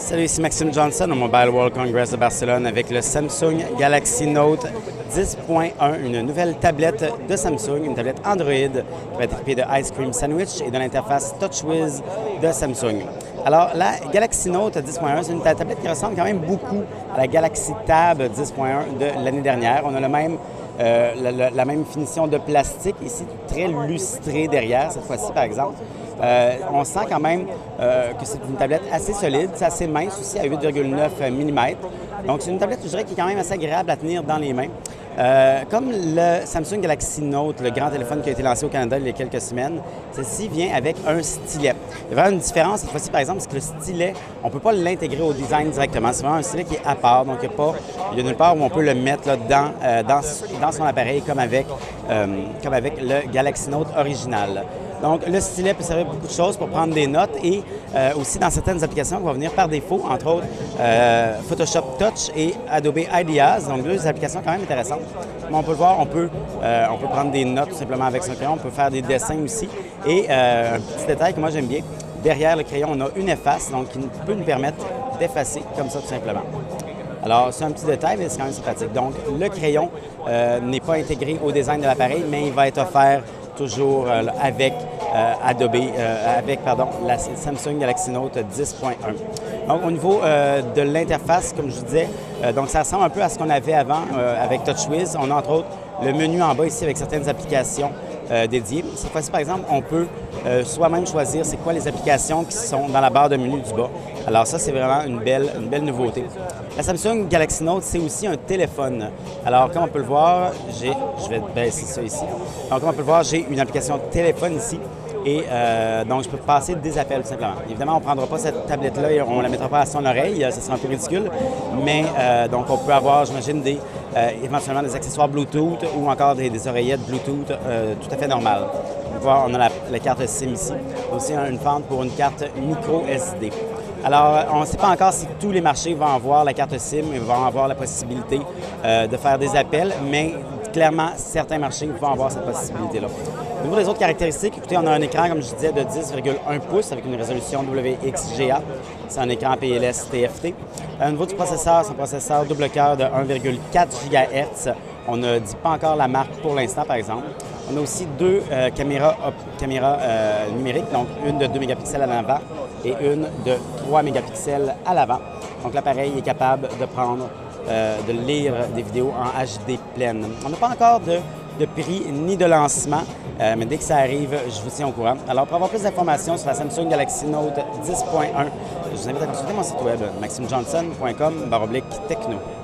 Salut, ici Maxime Johnson au Mobile World Congress de Barcelone avec le Samsung Galaxy Note 10.1, une nouvelle tablette de Samsung, une tablette Android qui va être équipée de Ice Cream Sandwich et de l'interface TouchWiz de Samsung. Alors, la Galaxy Note 10.1, c'est une tablette qui ressemble quand même beaucoup à la Galaxy Tab 10.1 de l'année dernière. On a la même finition de plastique, ici très lustré derrière, cette fois-ci par exemple. On sent quand même que c'est une tablette assez solide, c'est assez mince aussi à 8,9 mm. Donc c'est une tablette, je dirais, qui est quand même assez agréable à tenir dans les mains. Comme le Samsung Galaxy Note, le grand téléphone qui a été lancé au Canada il y a quelques semaines, celle-ci vient avec un stylet. Il y a vraiment une différence cette fois-ci, par exemple, c'est que le stylet, on ne peut pas l'intégrer au design directement. C'est vraiment un stylet qui est à part, donc il y a nulle part où on peut le mettre là, dans son appareil comme avec le Galaxy Note original. Donc, le stylet peut servir à beaucoup de choses pour prendre des notes et aussi dans certaines applications qui vont venir par défaut, entre autres Photoshop Touch et Adobe Ideas, donc deux applications quand même intéressantes. Comme on peut le voir, on peut prendre des notes tout simplement avec son crayon, on peut faire des dessins aussi. Et un petit détail que moi j'aime bien, derrière le crayon, on a une efface, donc qui peut nous permettre d'effacer comme ça tout simplement. Alors, c'est un petit détail, mais c'est quand même sympathique. Donc, le crayon n'est pas intégré au design de l'appareil, mais il va être offert toujours avec la Samsung Galaxy Note 10.1. Donc, au niveau de l'interface, comme je vous disais, donc ça ressemble un peu à ce qu'on avait avant avec TouchWiz. On a entre autres le menu en bas ici avec certaines applications dédiées. Cette fois-ci, par exemple, on peut soi-même choisir c'est quoi les applications qui sont dans la barre de menu du bas. Alors ça, c'est vraiment une belle nouveauté. La Samsung Galaxy Note, c'est aussi un téléphone. Alors, comme on peut le voir, je vais baisser ça ici. Donc, comme on peut le voir, j'ai une application téléphone ici. Et donc, je peux passer des appels, tout simplement. Évidemment, on ne prendra pas cette tablette-là et on ne la mettra pas à son oreille. Ça sera un peu ridicule. Mais donc, on peut avoir, j'imagine, éventuellement des accessoires Bluetooth ou encore des oreillettes Bluetooth tout à fait normales. On peut voir, on a la carte SIM ici. Aussi, une fente pour une carte micro SD. Alors, on ne sait pas encore si tous les marchés vont avoir la carte SIM et vont avoir la possibilité de faire des appels, mais clairement, certains marchés vont avoir cette possibilité-là. Au niveau des autres caractéristiques, écoutez, on a un écran, comme je disais, de 10,1 pouces avec une résolution WXGA. C'est un écran PLS TFT. Au niveau du processeur, c'est un processeur double cœur de 1,4 GHz. On ne dit pas encore la marque pour l'instant, par exemple. On a aussi deux caméras numériques, donc une de 2 mégapixels à l'avant et une de 3 mégapixels à l'avant. Donc l'appareil est capable de lire des vidéos en HD pleine. On n'a pas encore de prix ni de lancement, mais dès que ça arrive, je vous tiens au courant. Alors, pour avoir plus d'informations sur la Samsung Galaxy Note 10.1, je vous invite à consulter mon site web maximejohnson.com/techno.